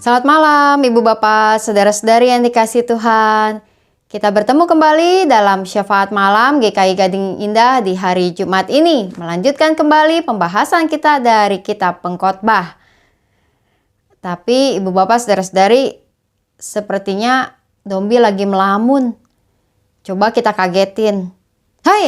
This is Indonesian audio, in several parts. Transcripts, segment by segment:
Selamat malam Ibu Bapak, Saudara-saudari yang dikasihi Tuhan. Kita bertemu kembali dalam Syafaat Malam GKI Gading Indah di hari Jumat ini. Melanjutkan kembali pembahasan kita dari kitab Pengkhotbah. Tapi Ibu Bapak, Saudara-saudari, sepertinya Dombi lagi melamun. Coba kita kagetin. Hai!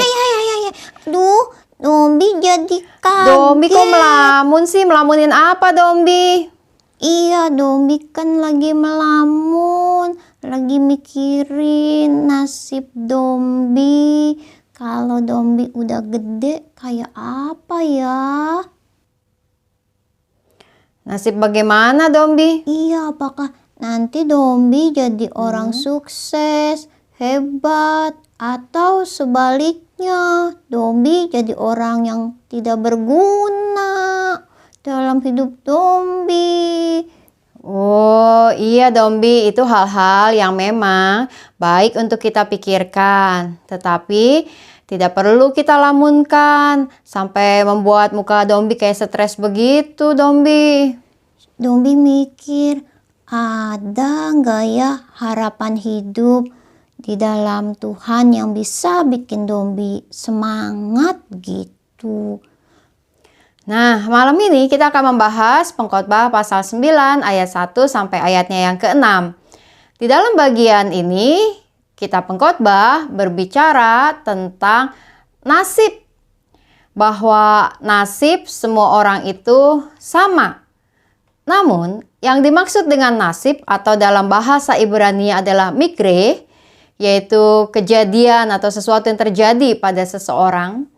Aduh, Dombi jadi kaget. Dombi kok melamun sih? Melamunin apa Dombi? Iya, Dombi kan lagi melamun, lagi mikirin nasib Dombi. Kalau Dombi udah gede kayak apa ya? Nasib bagaimana Dombi? Iya, apakah nanti Dombi jadi orang sukses, hebat, atau sebaliknya Dombi jadi orang yang tidak berguna dalam hidup Dombi. Oh iya Dombi, itu hal-hal yang memang baik untuk kita pikirkan. Tetapi tidak perlu kita lamunkan sampai membuat muka Dombi kayak stres begitu Dombi. Dombi mikir, ada nggak ya harapan hidup di dalam Tuhan yang bisa bikin Dombi semangat gitu. Nah, malam ini kita akan membahas Pengkhotbah pasal 9 ayat 1 sampai ayatnya yang ke-6. Di dalam bagian ini, kitab Pengkhotbah berbicara tentang nasib. Bahwa nasib semua orang itu sama. Namun, yang dimaksud dengan nasib atau dalam bahasa Ibrani adalah mikre, yaitu kejadian atau sesuatu yang terjadi pada seseorang.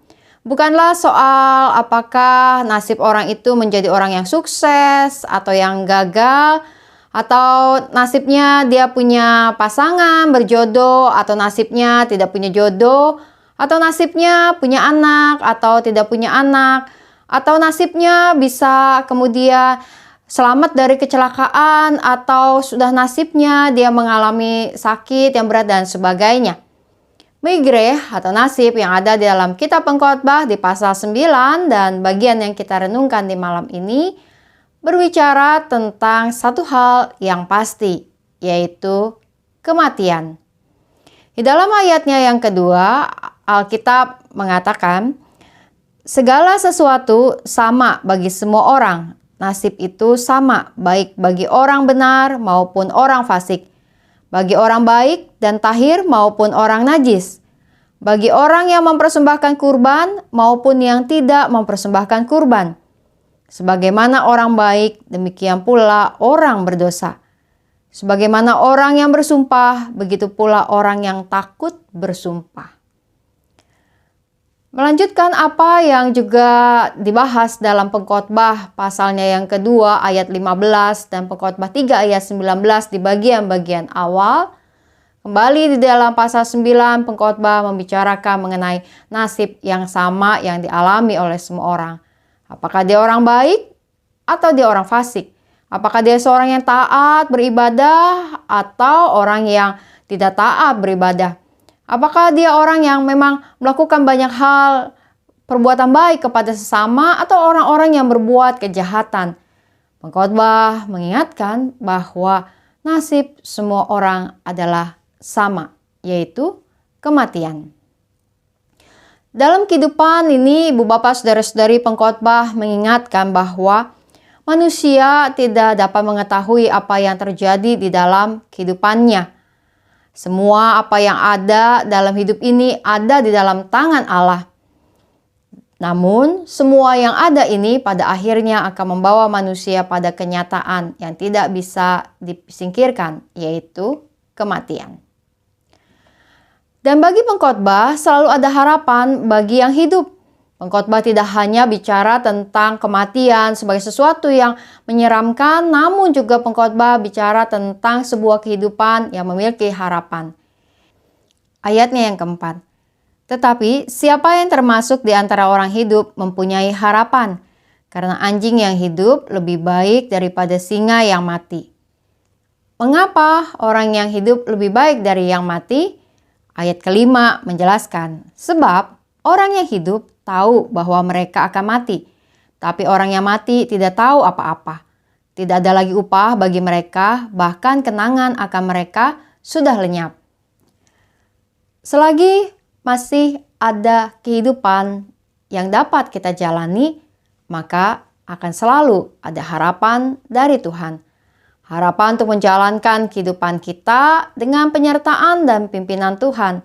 Bukanlah soal apakah nasib orang itu menjadi orang yang sukses atau yang gagal, atau nasibnya dia punya pasangan berjodoh, atau nasibnya tidak punya jodoh, atau nasibnya punya anak atau tidak punya anak, atau nasibnya bisa kemudian selamat dari kecelakaan, atau sudah nasibnya dia mengalami sakit yang berat dan sebagainya. Migre atau nasib yang ada di dalam kitab Pengkhotbah di pasal 9 dan bagian yang kita renungkan di malam ini berbicara tentang satu hal yang pasti, yaitu kematian. Di dalam ayatnya yang kedua, Alkitab mengatakan, segala sesuatu sama bagi semua orang. Nasib itu sama baik bagi orang benar maupun orang fasik. Bagi orang baik dan tahir maupun orang najis. Bagi orang yang mempersembahkan kurban maupun yang tidak mempersembahkan kurban. Sebagaimana orang baik, demikian pula orang berdosa. Sebagaimana orang yang bersumpah, begitu pula orang yang takut bersumpah. Melanjutkan apa yang juga dibahas dalam Pengkhotbah pasalnya yang kedua ayat 15 dan Pengkhotbah 3 ayat 19 di bagian-bagian awal. Kembali di dalam pasal 9 Pengkhotbah membicarakan mengenai nasib yang sama yang dialami oleh semua orang. Apakah dia orang baik atau dia orang fasik? Apakah dia seorang yang taat beribadah atau orang yang tidak taat beribadah? Apakah dia orang yang memang melakukan banyak hal perbuatan baik kepada sesama atau orang-orang yang berbuat kejahatan? Pengkhotbah mengingatkan bahwa nasib semua orang adalah sama, yaitu kematian. Dalam kehidupan ini, Ibu Bapak Saudara-saudari, Pengkhotbah mengingatkan bahwa manusia tidak dapat mengetahui apa yang terjadi di dalam kehidupannya. Semua apa yang ada dalam hidup ini ada di dalam tangan Allah. Namun, semua yang ada ini pada akhirnya akan membawa manusia pada kenyataan yang tidak bisa disingkirkan, yaitu kematian. Dan bagi pengkhotbah selalu ada harapan bagi yang hidup. Pengkhotbah tidak hanya bicara tentang kematian sebagai sesuatu yang menyeramkan, namun juga pengkhotbah bicara tentang sebuah kehidupan yang memiliki harapan. Ayatnya yang keempat. Tetapi siapa yang termasuk di antara orang hidup mempunyai harapan, karena anjing yang hidup lebih baik daripada singa yang mati. Mengapa orang yang hidup lebih baik dari yang mati? Ayat kelima menjelaskan, sebab orang yang hidup tahu bahwa mereka akan mati, tapi orang yang mati tidak tahu apa-apa. Tidak ada lagi upah bagi mereka, bahkan kenangan akan mereka sudah lenyap. Selagi masih ada kehidupan yang dapat kita jalani, maka akan selalu ada harapan dari Tuhan. Harapan untuk menjalankan kehidupan kita dengan penyertaan dan pimpinan Tuhan.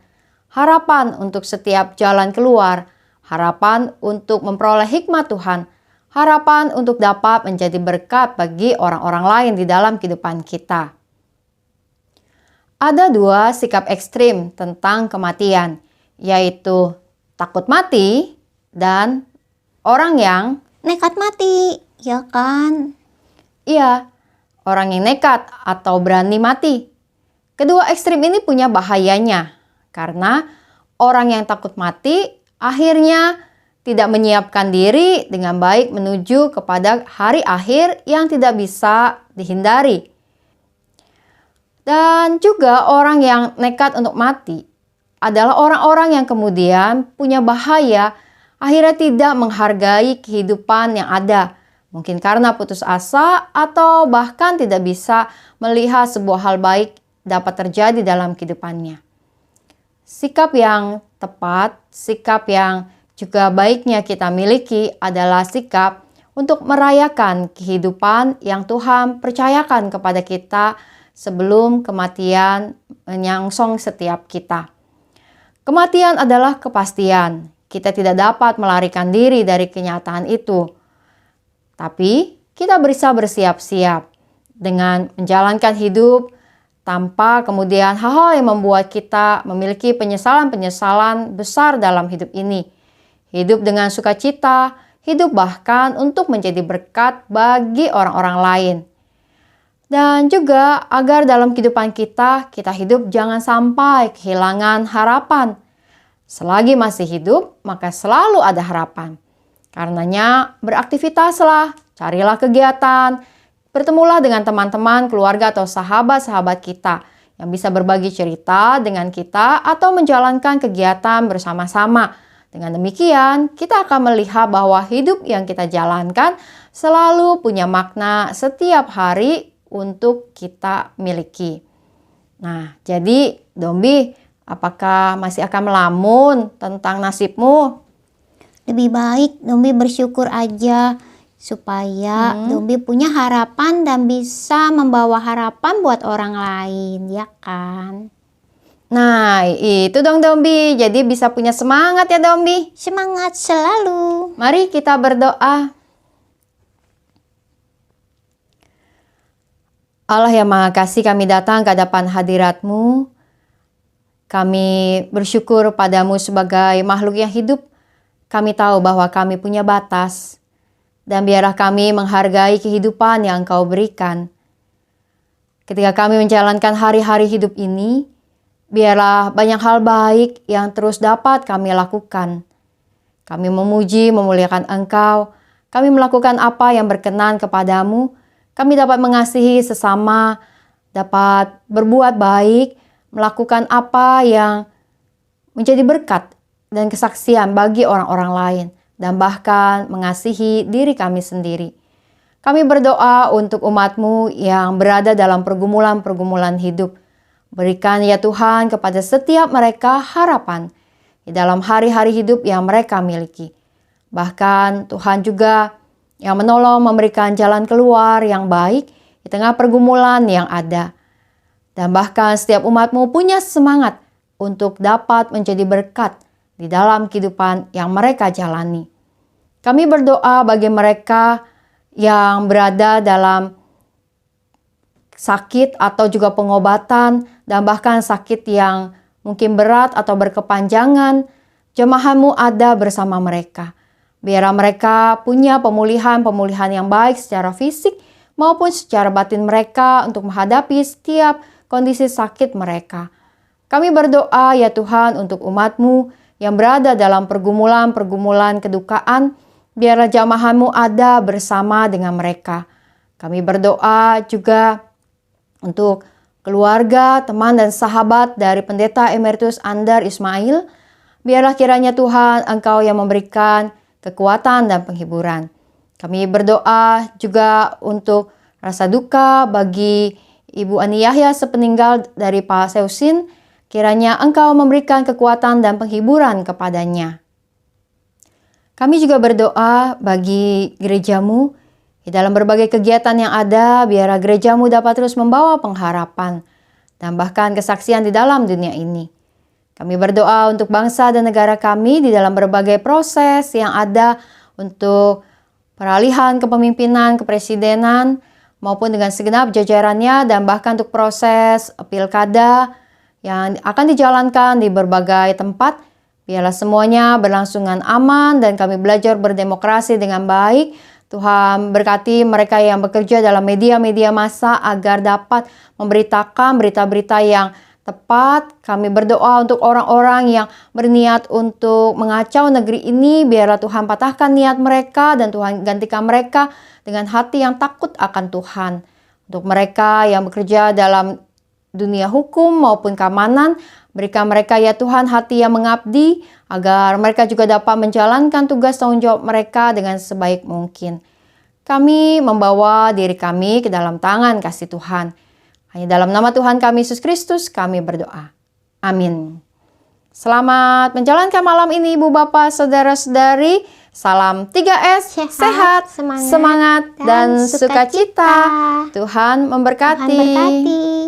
Harapan untuk setiap jalan keluar. Harapan untuk memperoleh hikmat Tuhan. Harapan untuk dapat menjadi berkat bagi orang-orang lain di dalam kehidupan kita. Ada dua sikap ekstrim tentang kematian, yaitu takut mati dan orang yang Nekat mati, ya kan? iya, orang yang nekat atau berani mati. Kedua ekstrim ini punya bahayanya, karena orang yang takut mati akhirnya tidak menyiapkan diri dengan baik menuju kepada hari akhir yang tidak bisa dihindari. Dan juga orang yang nekat untuk mati adalah orang-orang yang kemudian punya bahaya, akhirnya tidak menghargai kehidupan yang ada. Mungkin karena putus asa atau bahkan tidak bisa melihat sebuah hal baik dapat terjadi dalam kehidupannya. Sikap yang tepat, sikap yang juga baiknya kita miliki adalah sikap untuk merayakan kehidupan yang Tuhan percayakan kepada kita sebelum kematian menyongsong setiap kita. Kematian adalah kepastian. Kita tidak dapat melarikan diri dari kenyataan itu. Tapi kita bisa bersiap-siap dengan menjalankan hidup tanpa kemudian hal-hal yang membuat kita memiliki penyesalan-penyesalan besar dalam hidup ini. Hidup dengan sukacita, hidup bahkan untuk menjadi berkat bagi orang-orang lain. Dan juga agar dalam kehidupan kita hidup jangan sampai kehilangan harapan. Selagi masih hidup, maka selalu ada harapan. Karenanya beraktivitaslah, carilah kegiatan, bertemulah dengan teman-teman, keluarga atau sahabat-sahabat kita yang bisa berbagi cerita dengan kita atau menjalankan kegiatan bersama-sama. Dengan demikian, kita akan melihat bahwa hidup yang kita jalankan selalu punya makna setiap hari untuk kita miliki. Nah, jadi Dombi, apakah masih akan melamun tentang nasibmu? Lebih baik Dombi bersyukur aja supaya Dombi punya harapan dan bisa membawa harapan buat orang lain, ya kan? Nah, itu dong Dombi. Jadi bisa punya semangat ya Dombi. Semangat selalu. Mari kita berdoa. Allah yang Maha Kasih, kami datang ke hadapan hadirat-Mu. Kami bersyukur padamu sebagai makhluk yang hidup. Kami tahu bahwa kami punya batas. Dan biarlah kami menghargai kehidupan yang Engkau berikan. Ketika kami menjalankan hari-hari hidup ini, biarlah banyak hal baik yang terus dapat kami lakukan. Kami memuji, memuliakan Engkau. Kami melakukan apa yang berkenan kepadamu. Kami dapat mengasihi sesama, dapat berbuat baik, melakukan apa yang menjadi berkat dan kesaksian bagi orang-orang lain, dan bahkan mengasihi diri kami sendiri. Kami berdoa untuk umat-Mu yang berada dalam pergumulan-pergumulan hidup. Berikan ya Tuhan kepada setiap mereka harapan di dalam hari-hari hidup yang mereka miliki. Bahkan Tuhan juga yang menolong memberikan jalan keluar yang baik di tengah pergumulan yang ada. Dan bahkan setiap umat-Mu punya semangat untuk dapat menjadi berkat di dalam kehidupan yang mereka jalani. Kami berdoa bagi mereka yang berada dalam sakit atau juga pengobatan dan bahkan sakit yang mungkin berat atau berkepanjangan. Jemaah-Mu ada bersama mereka. Biarlah mereka punya pemulihan yang baik secara fisik maupun secara batin mereka untuk menghadapi setiap kondisi sakit mereka. Kami berdoa ya Tuhan untuk umat-Mu yang berada dalam pergumulan-pergumulan kedukaan. Biarlah jamaah-Mu ada bersama dengan mereka. Kami berdoa juga untuk keluarga, teman dan sahabat dari Pendeta Emeritus Andar Ismail. Biarlah kiranya Tuhan Engkau yang memberikan kekuatan dan penghiburan. Kami berdoa juga untuk rasa duka bagi Ibu Ani Yahya sepeninggal dari Pak Seusin, kiranya Engkau memberikan kekuatan dan penghiburan kepadanya. Kami juga berdoa bagi gerejamu, di dalam berbagai kegiatan yang ada, biarlah gerejamu dapat terus membawa pengharapan dan bahkan kesaksian di dalam dunia ini. Kami berdoa untuk bangsa dan negara kami di dalam berbagai proses yang ada untuk peralihan kepemimpinan, kepresidenan, maupun dengan segenap jajarannya dan bahkan untuk proses pilkada yang akan dijalankan di berbagai tempat. Biarlah semuanya berlangsungan aman dan kami belajar berdemokrasi dengan baik. Tuhan berkati mereka yang bekerja dalam media-media massa agar dapat memberitakan berita-berita yang tepat. Kami berdoa untuk orang-orang yang berniat untuk mengacau negeri ini. Biarlah Tuhan patahkan niat mereka dan Tuhan gantikan mereka dengan hati yang takut akan Tuhan. Untuk mereka yang bekerja dalam dunia hukum maupun keamanan, berikan mereka ya Tuhan hati yang mengabdi agar mereka juga dapat menjalankan tugas tanggung jawab mereka dengan sebaik mungkin. Kami membawa diri kami ke dalam tangan kasih Tuhan. Hanya dalam nama Tuhan kami Yesus Kristus kami berdoa. Amin. Selamat menjalankan malam ini Ibu Bapak Saudara-saudari. Salam 3S, sehat, semangat dan sukacita. Tuhan memberkati. Tuhan berkati.